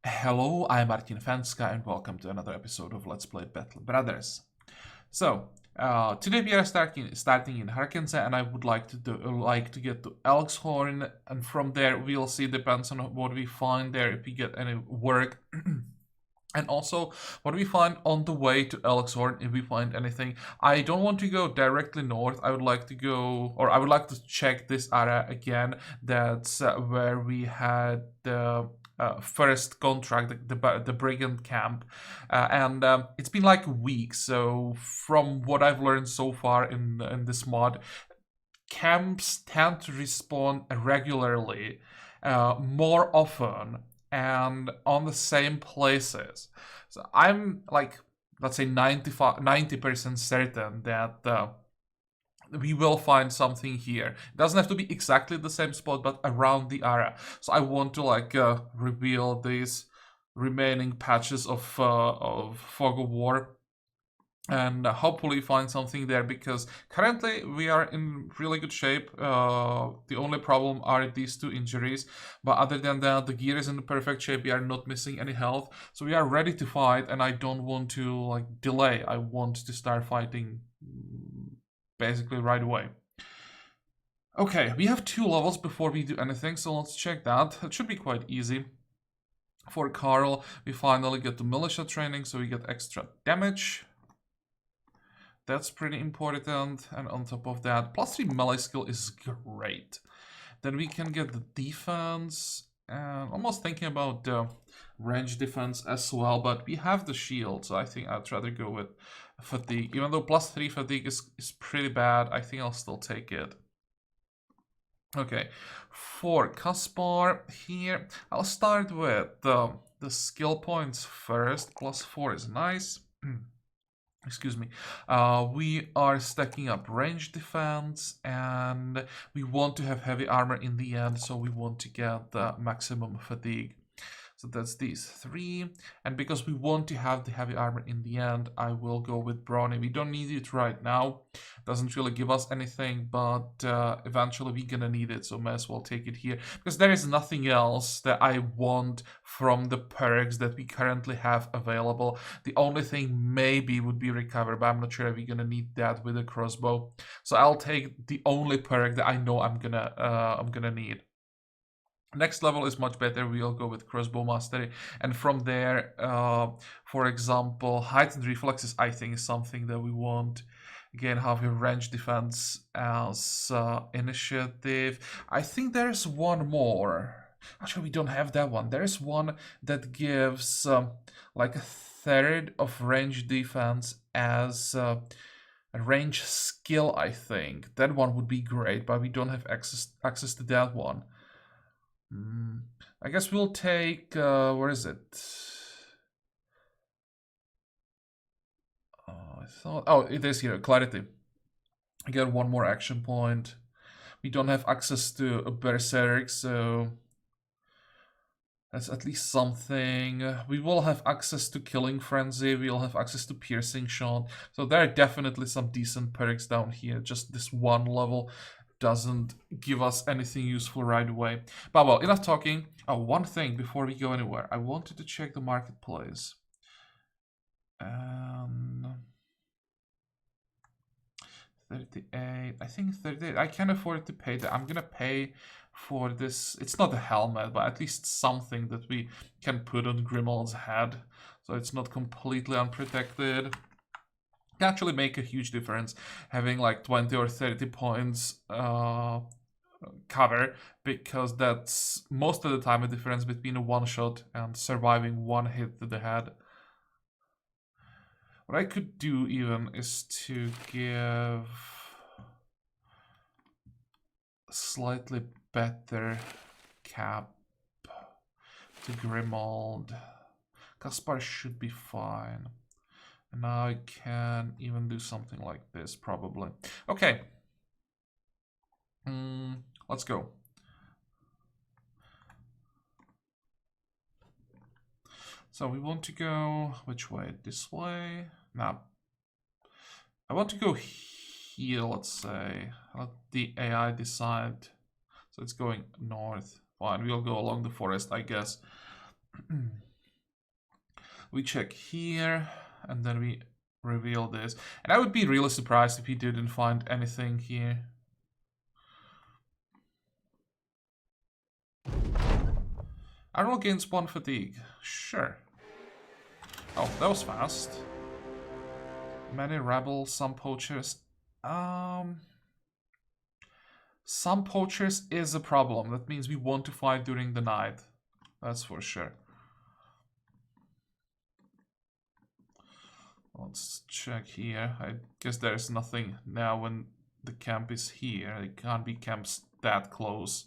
Hello, I'm Martin Fencka and welcome to another episode of Let's Play Battle Brothers. So, today we are starting in Harkins, and I would like to get to Elkshorn, and from there we'll see, depends on what we find there, if we get any work. And also, what we find on the way to Elkshorn, if we find anything. I don't want to go directly north. I would like to go, or I would like to check this area again. That's where we had the first contract, the Brigand camp. And it's been like a week. So from what I've learned so far in this mod, camps tend to respawn regularly, more often, and on the same places. So I'm like, let's say 90% certain that we will find something here. It doesn't have to be exactly the same spot, but around the area. So I want to reveal these remaining patches of Fog of War and hopefully find something there, because currently we are in really good shape. The only problem are these two injuries, but other than that, the gear is in perfect shape. We are not missing any health, so we are ready to fight, and I don't want to delay. I want to start fighting basically right away. Okay, we have 2 levels before we do anything, so let's check that. It should be quite easy. For Carl, we finally get the militia training, so we get extra damage. That's pretty important, and on top of that, +3 melee skill is great. Then we can get the defense, and almost thinking about the range defense as well, but we have the shield, so I think I'd rather go with fatigue. Even though +3 fatigue is pretty bad, I think I'll still take it. Okay, for Kaspar here, I'll start with the skill points first. +4 is nice. Excuse me. We are stacking up range defense, and we want to have heavy armor in the end, so we want to get the maximum fatigue. So that's these 3, and because we want to have the heavy armor in the end, I will go with Brawny. We don't need it right now, doesn't really give us anything, but eventually we're gonna need it, so may as well take it here, because there is nothing else that I want from the perks that we currently have available. The only thing maybe would be recover, but I'm not sure if we're gonna need that with a crossbow, so I'll take the only perk that I know I'm gonna need. Next level is much better. We'll go with crossbow mastery, and from there, for example, heightened reflexes, I think, is something that we want. Again, have your range defense as initiative. I think there's one more. Actually, we don't have that one. There's one that gives like a third of range defense as a range skill, I think. That one would be great, but we don't have access to that one. I guess we'll take, where is it? Oh, it is here, clarity. I get 1 more action point. We don't have access to a berserk, so that's at least something. We will have access to killing frenzy, we'll have access to piercing shot, so there are definitely some decent perks down here. Just this one level doesn't give us anything useful right away. But well, enough talking. Oh, one thing before we go anywhere. I wanted to check the marketplace. 38, I think 38. I can afford to pay that. I'm gonna pay for this. It's not a helmet, but at least something that we can put on Grimald's head, so it's not completely unprotected. Can actually make a huge difference having like 20 or 30 points cover, because that's most of the time a difference between a one shot and surviving 1 hit to the head. What I could do even is to give a slightly better cap to Grimald. Kaspar should be fine. And now I can even do something like this, probably. Okay. Let's go. So we want to go which way? This way? No. I want to go here, let's say. Let the AI decide. So it's going north. Fine, we'll go along the forest, I guess. We check here, and then we reveal this. And I would be really surprised if he didn't find anything here. Admiral gains 1 fatigue. Sure. Oh, that was fast. Many rebels, some poachers. Some poachers is a problem. That means we want to fight during the night. That's for sure. Let's check here. I guess there's nothing now when the camp is here. There can't be camps that close.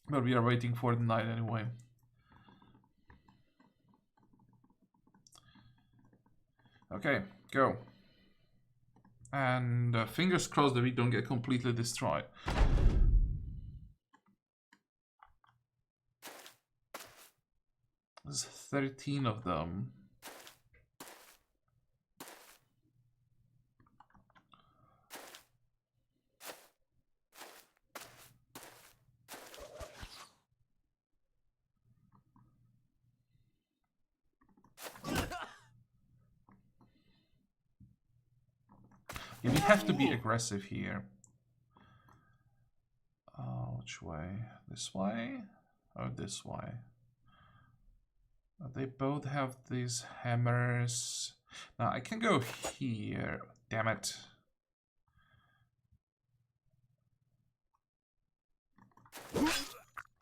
But we are waiting for the night anyway. Okay, go. And fingers crossed that we don't get completely destroyed. There's 13 of them. Yeah, we have to be aggressive here. Which way? This way? Or this way? They both have these hammers. Now I can go here. Damn it.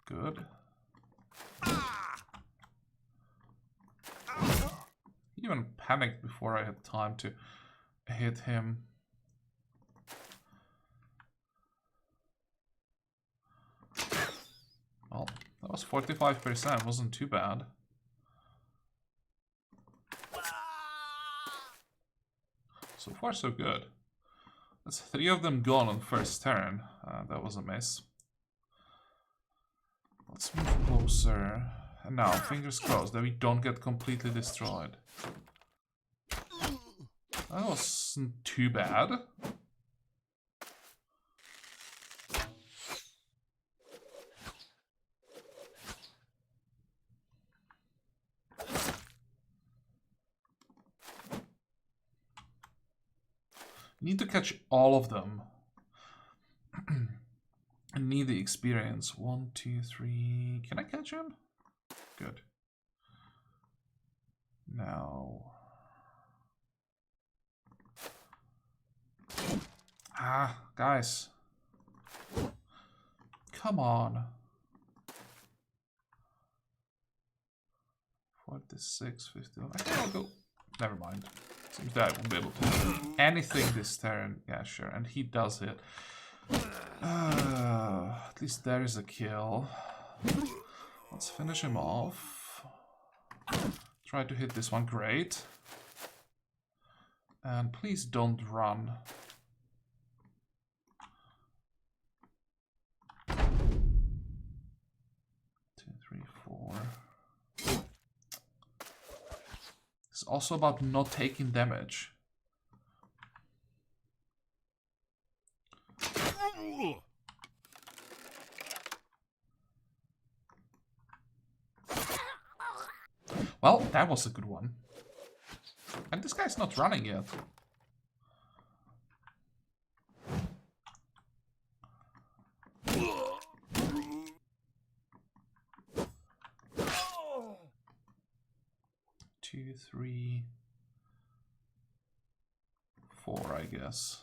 Good. He even panicked before I had time to hit him. Well, that was 45%, wasn't too bad. So far, so good. That's 3 of them gone on first turn. That was a miss. Let's move closer. And now, fingers crossed that we don't get completely destroyed. That wasn't too bad. Need to catch all of them. I need the experience. 1, 2, 3. Can I catch him? Good. Now. Ah, guys. Come on. 46, 50. I think I'll go. Never mind. Seems that I won't be able to do anything this turn. Yeah, sure. And he does it. At least there is a kill. Let's finish him off. Try to hit this one. Great. And please don't run. 2, 3, 4. It's also about not taking damage. Well, that was a good one. And this guy's not running yet. Two, 3, 4, I guess.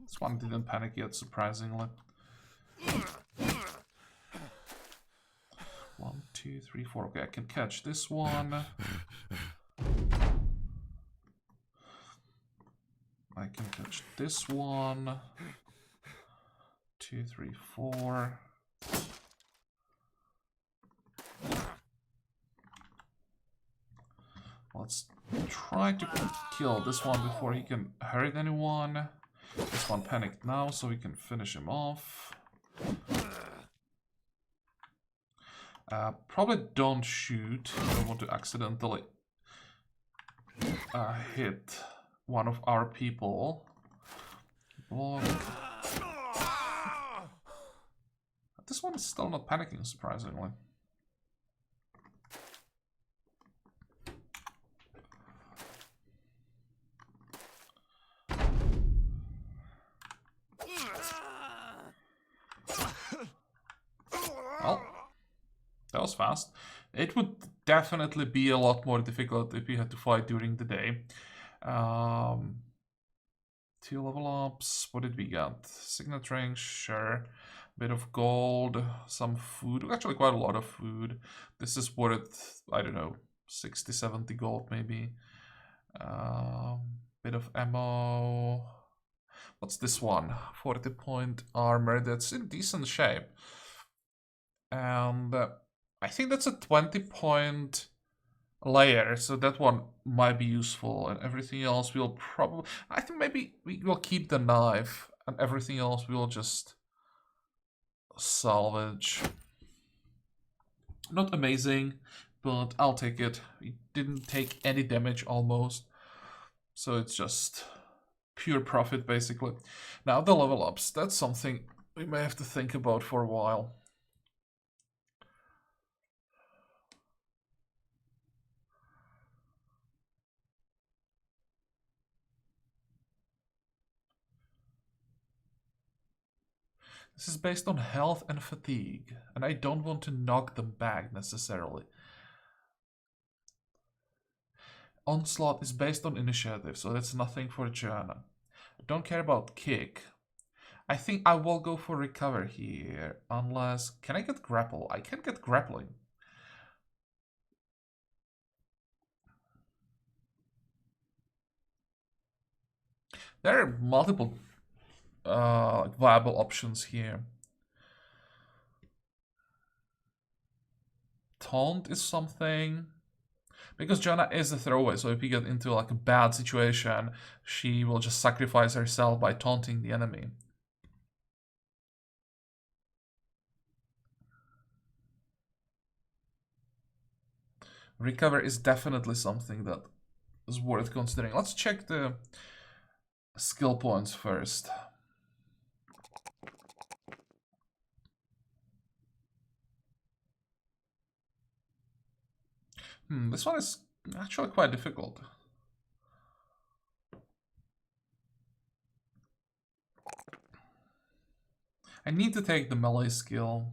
This one didn't panic yet, surprisingly. 1, 2, 3, 4. Okay, I can catch this one. I can catch this one. 2, 3, 4. Let's try to kill this one before he can hurt anyone. This one panicked now, so we can finish him off. Probably don't shoot. I don't want to accidentally hit one of our people. This one is still not panicking, surprisingly. Well, that was fast. It would definitely be a lot more difficult if we had to fight during the day. 2 level ups. What did we get? Signet ring, sure. Bit of gold, some food. Actually, quite a lot of food. This is worth, I don't know, 60, 70 gold maybe. Bit of ammo. What's this one? 40 point armor. That's in decent shape. And I think that's a 20 point layer, so that one might be useful, and everything else will probably... I think maybe we will keep the knife, and everything else we'll just salvage. Not amazing, but I'll take it. We didn't take any damage almost, so it's just pure profit basically. Now the level ups, that's something we may have to think about for a while. This is based on health and fatigue, and I don't want to knock them back necessarily. Onslaught is based on initiative, so that's nothing for Joanna. I don't care about kick. I think I will go for recover here, unless... Can I get grapple? I can get grappling. There are multiple viable options here. Taunt is something, because Joanna is a throwaway, so if you get into like a bad situation, she will just sacrifice herself by taunting the enemy. Recover is definitely something that is worth considering. Let's check the skill points first. This one is actually quite difficult. I need to take the melee skill.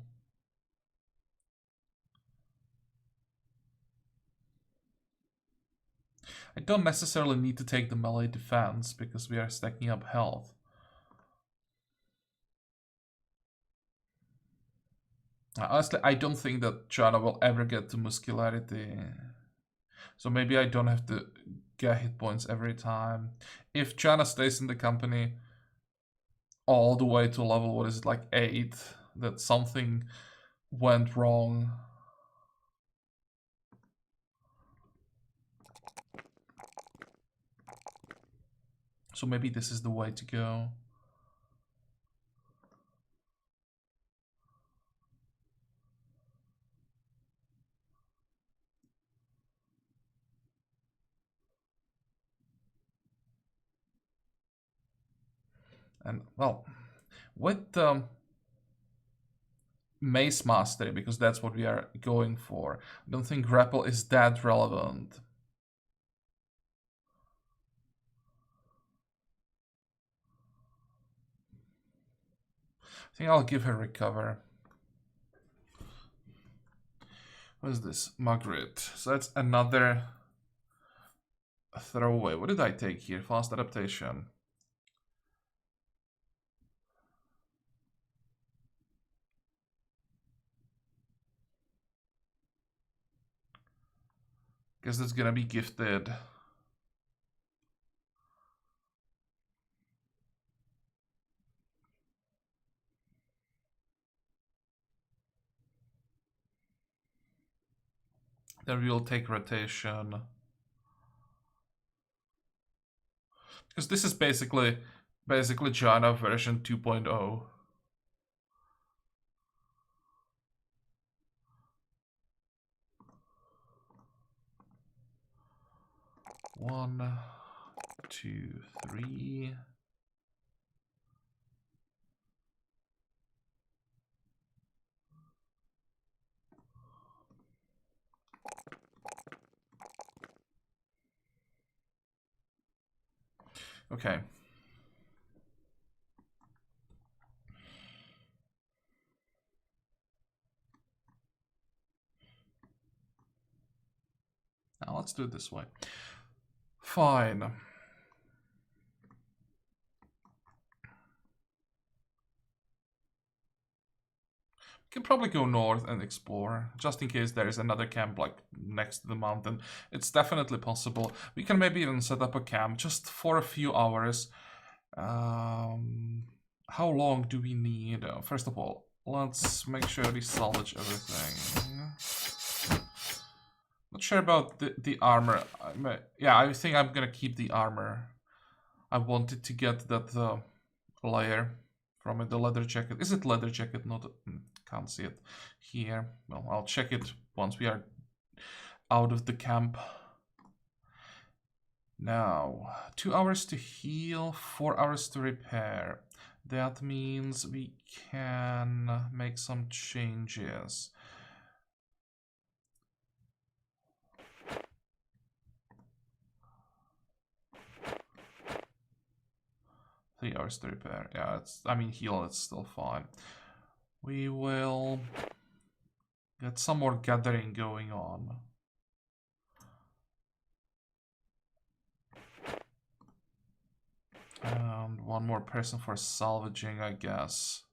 I don't necessarily need to take the melee defense because we are stacking up health. Honestly, I don't think that Joanna will ever get to muscularity. So maybe I don't have to get hit points every time. If Joanna stays in the company all the way to level, what is it, like 8, that something went wrong. So maybe this is the way to go. And, well, with Mace Mastery, because that's what we are going for, I don't think grapple is that relevant. I think I'll give her recover. What is this? Margaret. So that's another throwaway. What did I take here? Fast adaptation. Guess that's gonna be gifted. Then we'll take rotation. Because this is basically Joanna version 2.0. One, 2, 3. Okay. Now let's do it this way. Fine. We can probably go north and explore, just in case there is another camp like next to the mountain. It's definitely possible. We can maybe even set up a camp just for a few hours. How long do we need? First of all, let's make sure we salvage everything. Not sure about the armor. Yeah, I think I'm gonna keep the armor. I wanted to get that layer from it, the leather jacket. Is it leather jacket? Not, can't see it here. Well, I'll check it once we are out of the camp. Now, 2 hours to heal, 4 hours to repair. That means we can make some changes. Three hours to repair. Yeah, I mean heal, it's still fine. We will get some more gathering going on. And one more person for salvaging, I guess.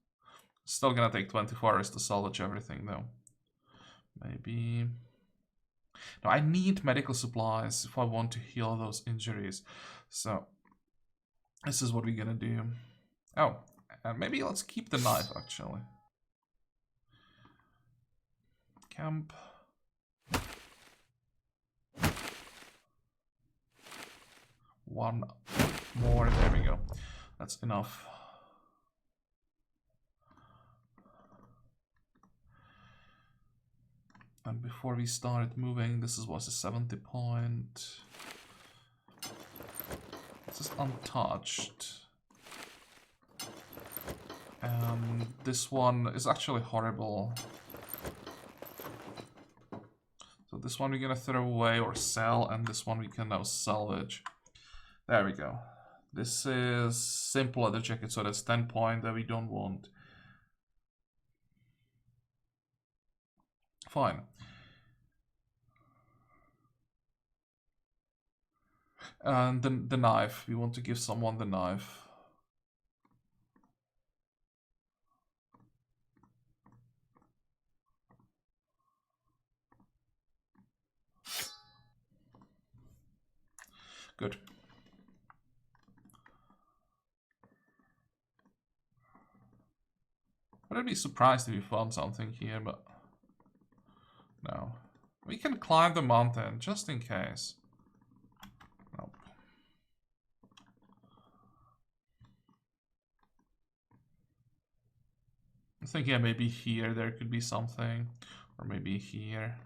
Still gonna take 24 hours to salvage everything, though. Maybe... No, I need medical supplies if I want to heal those injuries. So, this is what we're gonna do. Oh, and maybe let's keep the knife, actually. Camp. One more, there we go. That's enough. And before we started moving, this was a 70 point. This is untouched. And this one is actually horrible. So this one we're gonna throw away or sell, and this one we can now salvage. There we go. This is simple leather jacket, so that's 10 point that we don't want. Fine. And the knife. We want to give someone the knife. Good. I'd be surprised if we found something here, but no. We can climb the mountain, just in case. Nope. I think, yeah, maybe here there could be something. Or maybe here.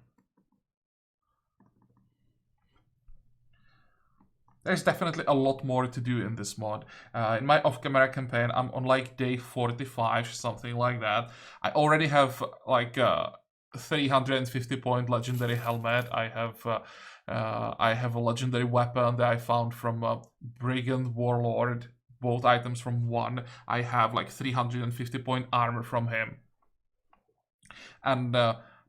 There's definitely a lot more to do in this mod. In my off-camera campaign, I'm on like day 45, something like that. I already have like 350 point legendary helmet. I have a legendary weapon that I found from Brigand Warlord. Both items from one. I have like 350 point armor from him. And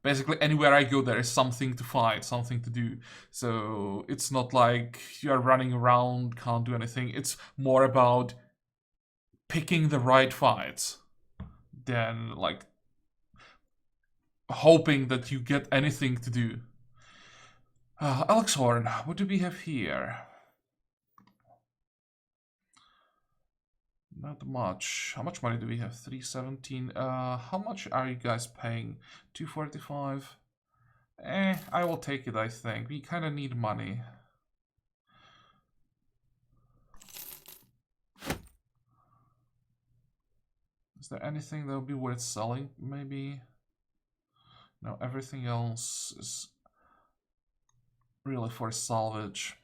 basically anywhere I go there is something to fight, something to do. So it's not like you're running around, can't do anything. It's more about picking the right fights than like hoping that you get anything to do. Elixhorn, what do we have here? Not much. How much money do we have? 317. How much are you guys paying? 245. I will take it, I think. We kind of need money. Is there anything that would be worth selling? Maybe. No, everything else is really for salvage.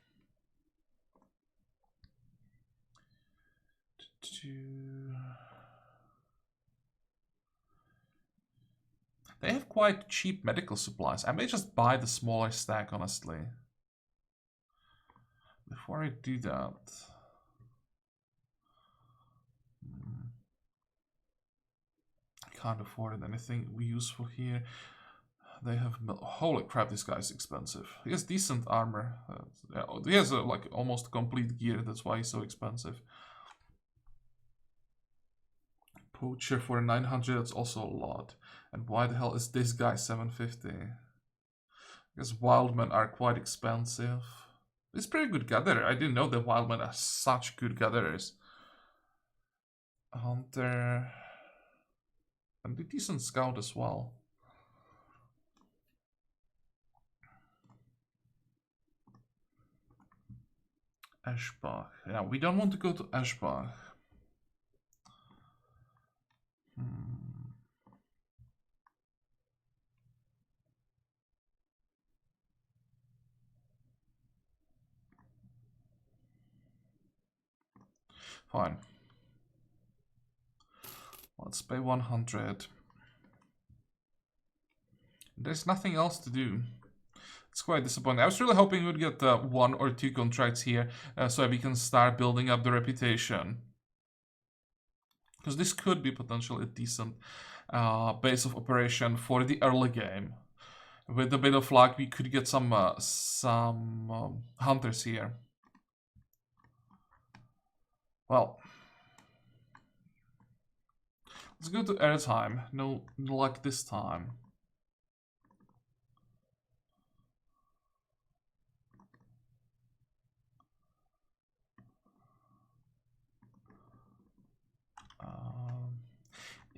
They have quite cheap medical supplies. I may just buy the smaller stack, honestly. Before I do that... I can't afford anything useful here. They have... Holy crap, this guy's expensive. He has decent armor. Yeah, he has like almost complete gear, that's why he's so expensive. Poacher for 900, that's also a lot. And why the hell is this guy 750? Because wildmen are quite expensive. He's pretty good gatherer. I didn't know that wildmen are such good gatherers. Hunter... And a decent scout as well. Eschbach. Yeah, we don't want to go to Eschbach. Fine. Let's pay 100. There's nothing else to do. It's quite disappointing. I was really hoping we'd get 1 or 2 contracts here so we can start building up the reputation. Because this could be potentially a decent base of operation for the early game. With a bit of luck, we could get some hunters here. Well, let's go to airtime. No luck this time.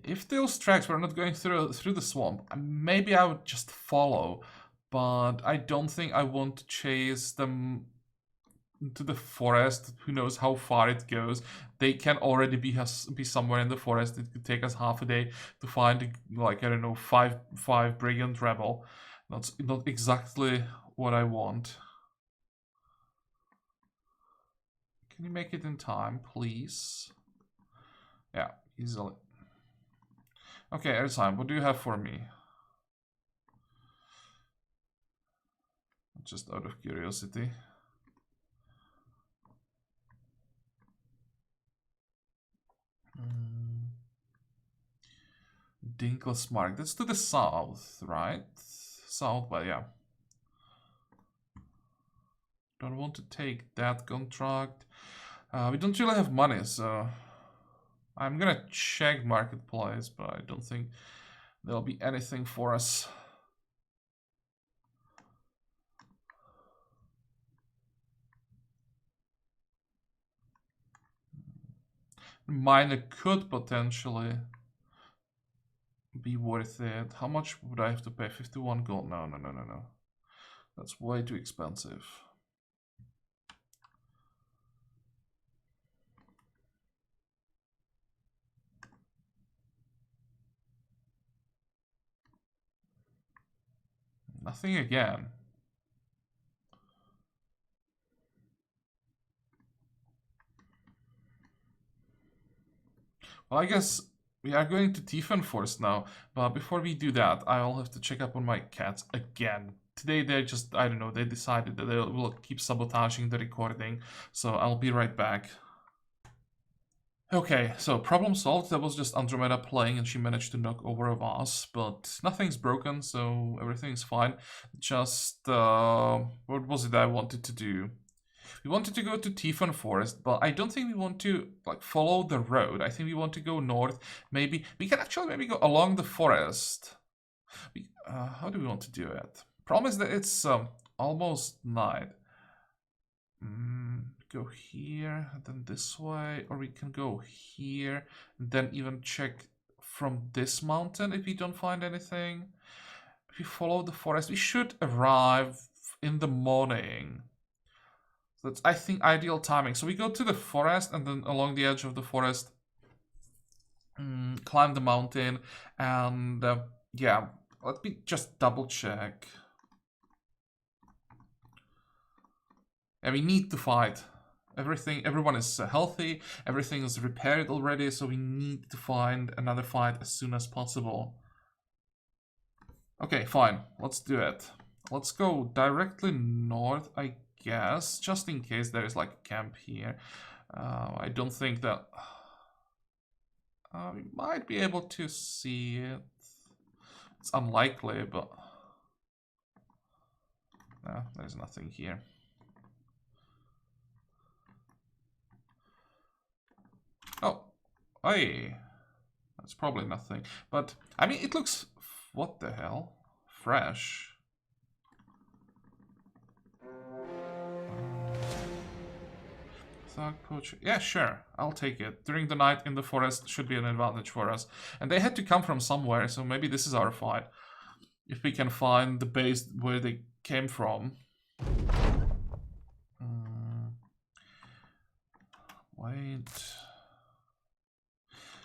If those tracks were not going through the swamp, maybe I would just follow. But I don't think I want to chase them to the forest. Who knows how far it goes. They can already be somewhere in the forest. It could take us half a day to find, like, I don't know, five Brigand rebel. That's not exactly what I want. Can you make it in time, please? Yeah, easily. Okay, airtime, what do you have for me? Just out of curiosity. Dinklesmark, that's to the south, right? South, but yeah. Don't want to take that contract. We don't really have money, so... I'm gonna check marketplace, but I don't think there'll be anything for us. Miner could potentially be worth it. How much would I have to pay? 51 gold? No. That's way too expensive. Nothing again. Well, I guess we are going to Tiefenwald now, but before we do that, I'll have to check up on my cats again. Today they just, I don't know, they decided that they will keep sabotaging the recording, so I'll be right back. Okay, so problem solved. That was just Andromeda playing and she managed to knock over a vase, but nothing's broken, so everything's fine. Just, what was it I wanted to do? We wanted to go to Tiefenwald, but I don't think we want to, like, follow the road. I think we want to go north. Maybe, we can actually maybe go along the forest. How do we want to do it? Problem is that it's almost night. Go here, then this way, or we can go here, and then even check from this mountain if we don't find anything. If we follow the forest, we should arrive in the morning. That's, I think, ideal timing. So we go to the forest, and then along the edge of the forest, climb the mountain, and yeah, let me just double check. And we need to fight. Everyone is healthy. Everything is repaired already, so we need to find another fight as soon as possible. Okay, fine. Let's do it. Let's go directly north, I guess, just in case there is like a camp here. I don't think that... we might be able to see it. It's unlikely, but... No, there's nothing here. Oh, hey, that's probably nothing. But, I mean, it looks... What the hell? Fresh. Thug poacher. Yeah, sure. I'll take it. During the night in the forest should be an advantage for us. And they had to come from somewhere, so maybe this is our fight. If we can find the base where they came from. Wait.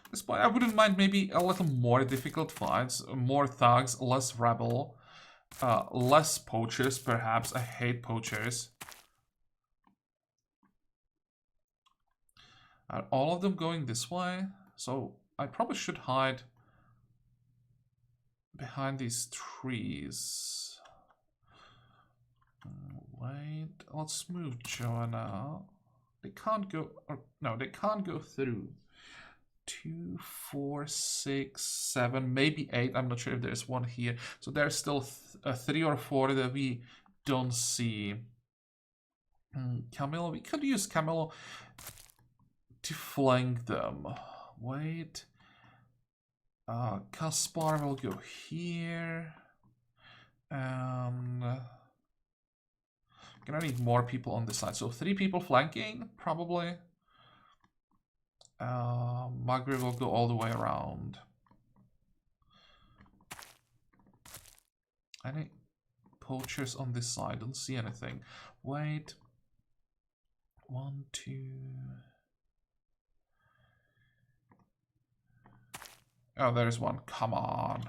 At this point, I wouldn't mind maybe a little more difficult fights. More thugs, less rebel. Less poachers, perhaps. I hate poachers. Are all of them going this way? So I probably should hide behind these trees. Wait, let's move Joanna. They can't go, or, no, they can't go through. 2, 4, 6, 7, maybe 8. I'm not sure if there's one here. So there's still 3 or 4 that we don't see. Camilo, we could use Camilo to flank them. Wait. Kaspar will go here. And gonna need more people on this side. So 3 people flanking, probably. Magri will go all the way around. Any poachers on this side? Don't see anything. Wait. 1, 2. Oh, there's one. Come on.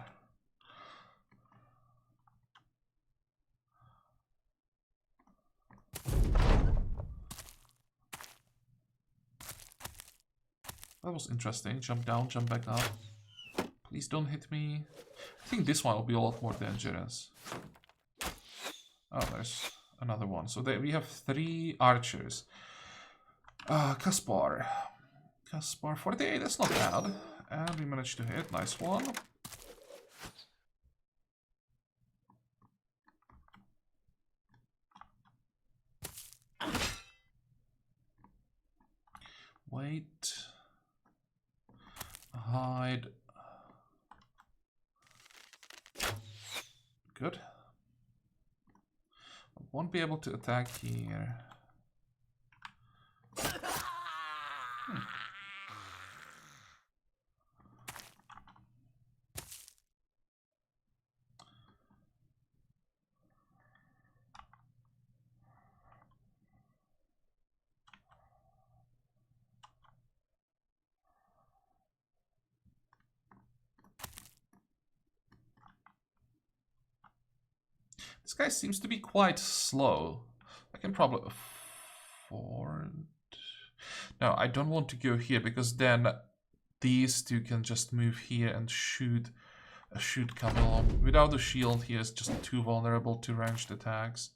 That was interesting. Jump down, jump back up. Please don't hit me. I think this one will be a lot more dangerous. Oh, there's another one. So we have 3 archers. Kaspar. Kaspar 48, that's not bad. And we managed to hit. Nice one. Wait. Hide. Good. I won't be able to attack here. This guy seems to be quite slow. I can probably afford... No, I don't want to go here because then these 2 can just move here and shoot Camilo. Without the shield, he is just too vulnerable to ranged attacks.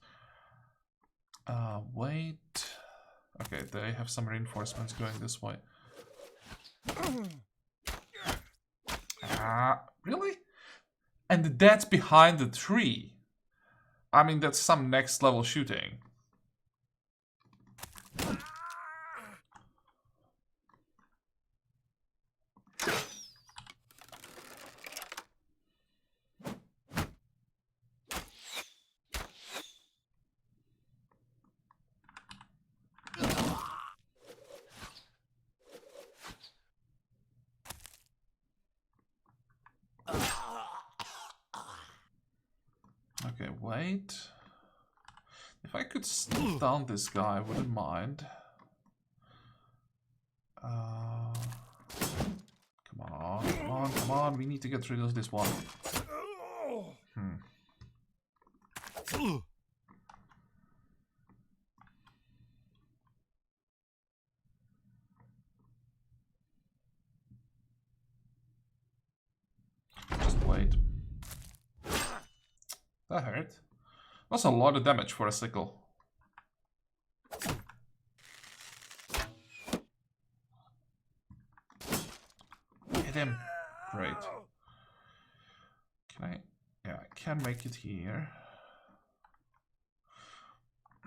Wait. Okay, they have some reinforcements going this way. Really? And that's behind the tree. I mean, that's some next level shooting. Okay, wait. If I could stun this guy, I wouldn't mind. Come on, come on, come on. We need to get rid of this one. That hurt. That's a lot of damage for a sickle. Hit him. Great. Can I? Yeah, I can make it here.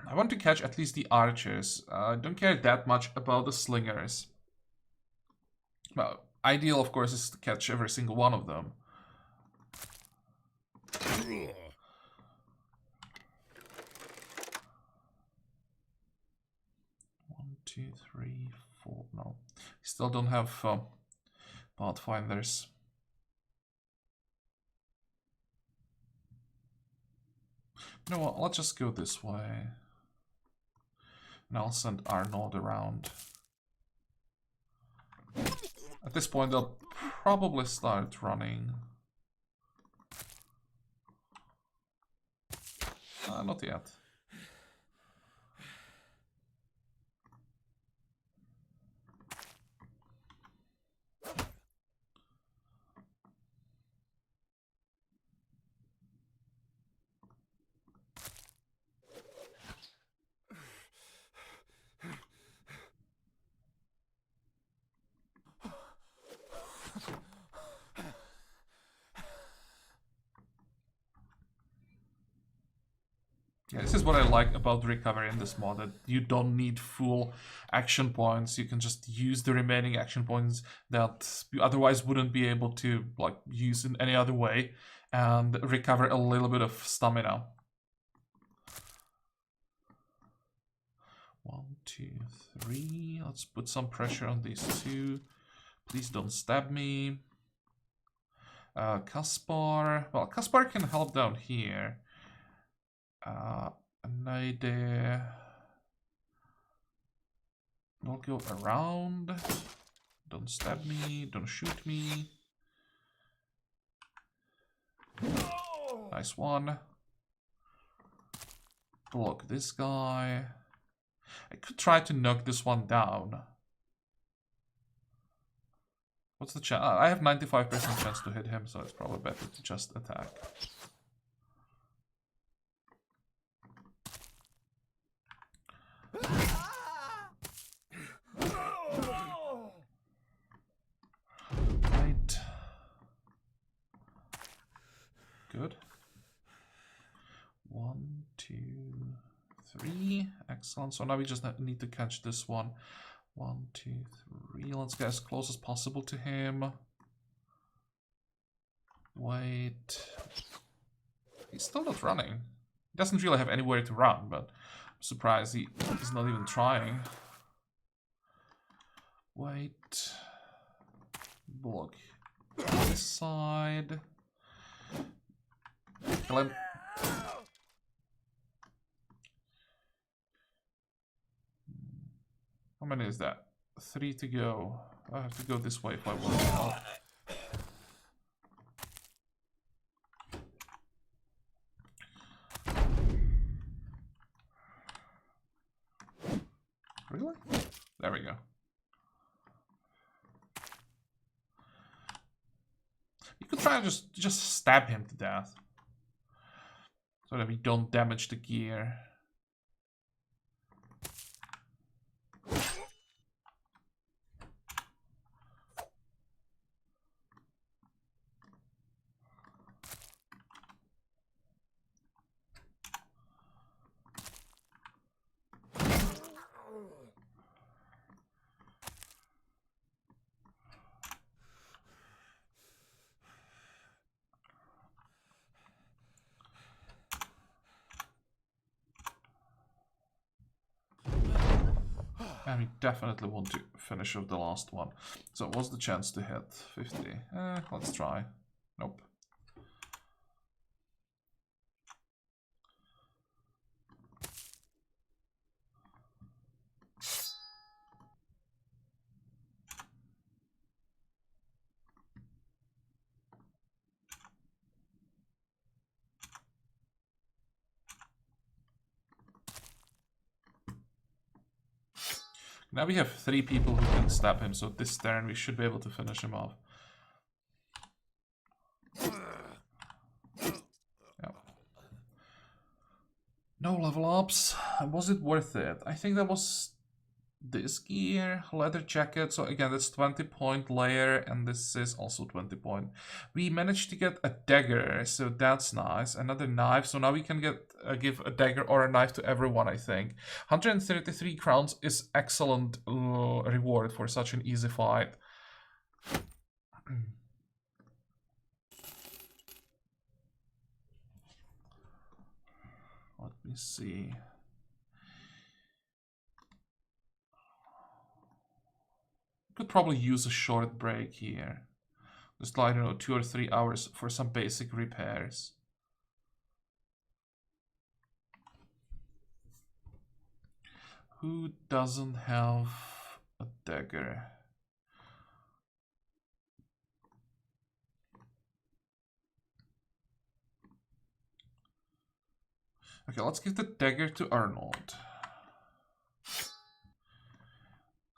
I want to catch at least the archers. I don't care that much about the slingers. Well, ideal, of course, is to catch every single one of them. 1, 2, 3, 4. No, still don't have pathfinders. You know what? Let's just go this way. And I'll send Arnold around. At this point, they'll probably start running. Not yet. Yeah, this is what I like about the recovery in this mod, that you don't need full action points. You can just use the remaining action points that you otherwise wouldn't be able to like use in any other way and recover a little bit of stamina. 1, 2, 3. Let's put some pressure on these two. Please don't stab me. Kaspar. Well, Kaspar can help down here. An idea. Don't go around. Don't stab me. Don't shoot me. Nice one. Block this guy. I could try to knock this one down. What's the chance? I have 95% chance to hit him, so it's probably better to just attack. Right. Good. 1, 2, 3. Excellent. So now we just need to catch this one. 1, 2, 3. Let's get as close as possible to him. Wait. He's still not running. He doesn't really have anywhere to run, but I'm surprised he's not even trying. Wait. Block this side. Kill him. How many is that? 3 to go. I have to go this way if I want to help. Really? There we go. You could try and just stab him to death, so that we don't damage the gear. And we definitely want to finish off the last one. So what's the chance to hit? 50. Let's try. Nope. Now we have 3 people who can stab him, so this turn we should be able to finish him off. Yep. No level ups. Was it worth it? I think that was this gear, leather jacket. So again, that's 20-point layer, and this is also 20-point. We managed to get a dagger, so that's nice. Another knife, so now we can get give a dagger or a knife to everyone, I think. 133 crowns is excellent reward for such an easy fight. Let me see. Could probably use a short break here. Just, I don't know, 2 or 3 hours for some basic repairs. Who doesn't have a dagger? Okay, let's give the dagger to Arnold.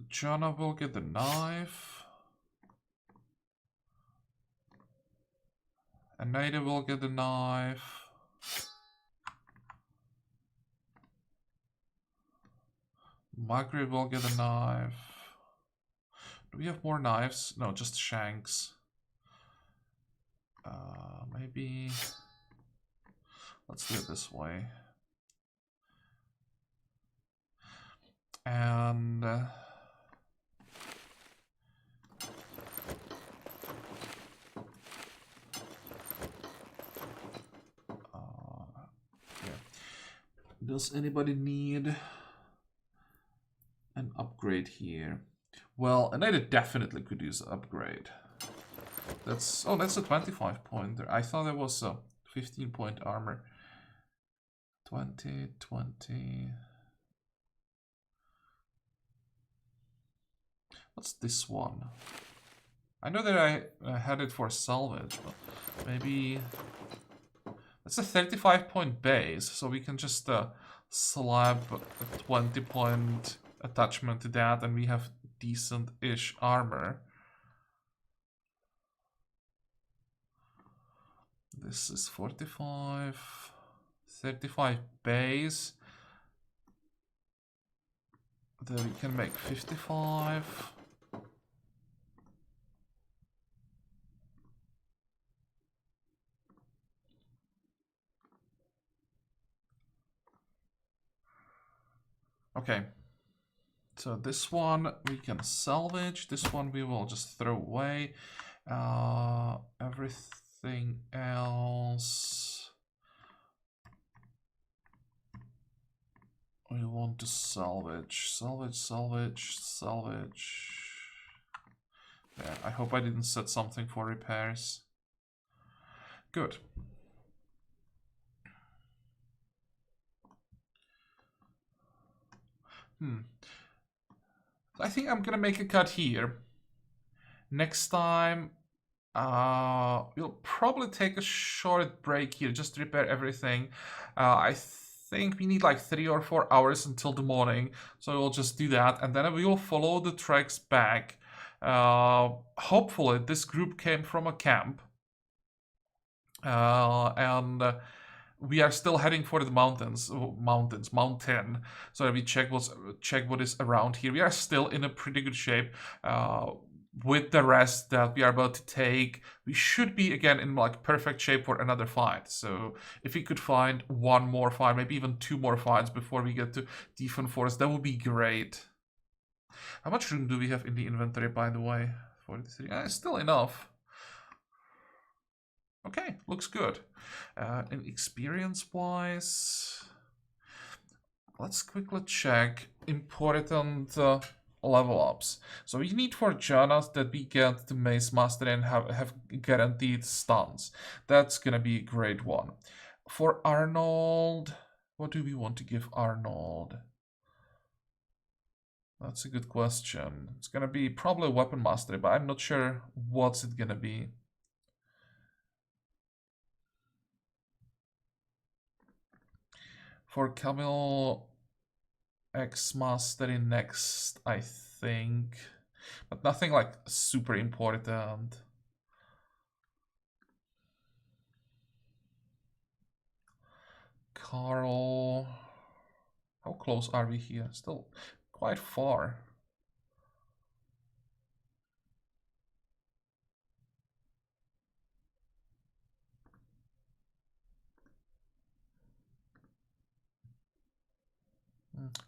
Jana will get the knife. Anita will get the knife. Margaret will get a knife. Do we have more knives? No, just shanks. Maybe... Let's do it this way. And... does anybody need an upgrade here? Well, Anita definitely could use an upgrade. That's... Oh, that's a 25-pointer. I thought it was a 15-point armor. 20, 20... What's this one? I know that I had it for salvage, but maybe... It's a 35-point base, so we can just slap a 20-point attachment to that, and we have decent-ish armor. This is 45... 35 base. Then we can make 55. Okay. So this one we can salvage. This one we will just throw away. Everything else we want to salvage. Salvage, salvage, salvage. Yeah, I hope I didn't set something for repairs. Good. I think I'm gonna make a cut here. Next time, we'll probably take a short break here, just to repair everything. I think we need like 3 or 4 hours until the morning, so we'll just do that, and then we will follow the tracks back. Hopefully this group came from a camp, and we are still heading for the mountain, so that we check what is around here. We are still in a pretty good shape. With the rest that we are about to take, we should be again in like perfect shape for another fight. So if we could find 1 more fight, maybe even 2 more fights before we get to Tiefenwald, that would be great. How much room do we have in the inventory, by the way? 43. Still enough. Okay, looks good. And experience-wise, let's quickly check important level ups. So we need for Jonas that we get the Mace Master and have guaranteed stuns. That's gonna be a great one. For Arnold, what do we want to give Arnold? That's a good question. It's gonna be probably Weapon Mastery, but I'm not sure what's it gonna be. For Camille, X Mastery next, I think. But nothing like super important. Carl. close are we here? Still quite far.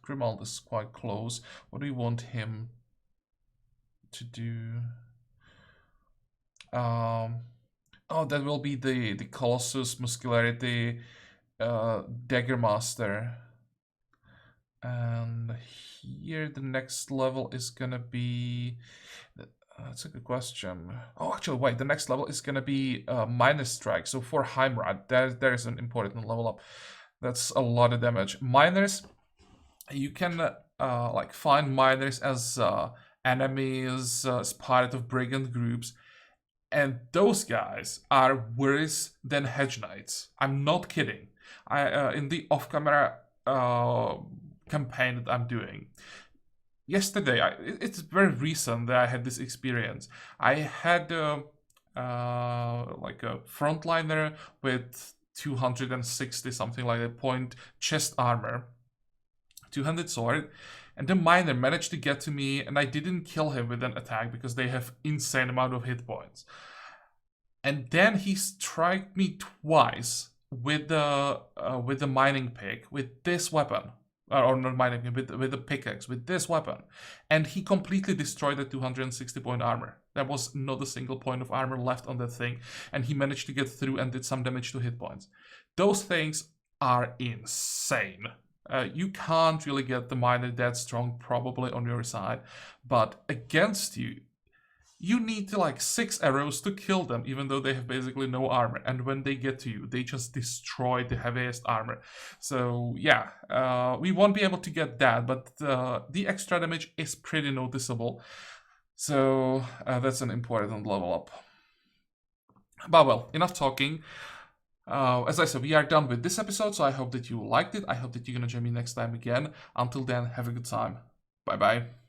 Grimald is quite close. What do we want him to do? Oh, that will be the Colossus Muscularity Dagger Master. And here the next level is gonna be... that's a good question. Oh, actually, wait, the next level is gonna be Minus Strike. So for Heimrad, there's an important level up. That's a lot of damage. Miners, you can like find miners as enemies, as part of Brigand groups. And those guys are worse than Hedge Knights. I'm not kidding. In the off-camera campaign that I'm doing, yesterday, it's very recent that I had this experience. I had like a frontliner with 260 something like that point chest armor, two-handed sword, and the miner managed to get to me, and I didn't kill him with an attack because they have insane amount of hit points. And then he struck me twice with the mining pick with this weapon, or not mining pick, with the pickaxe with this weapon, and he completely destroyed the 260 point armor. There was not a single point of armor left on that thing, and he managed to get through and did some damage to hit points. Those things are insane. You can't really get the miner that strong probably on your side, but against you, you need to like 6 arrows to kill them, even though they have basically no armor. And when they get to you, they just destroy the heaviest armor. So yeah, we won't be able to get that, but the extra damage is pretty noticeable. So that's an important level up. But well, enough talking. As I said, we are done with this episode, so I hope that you liked it. I hope that you're gonna join me next time again. Until then, have a good time. Bye bye.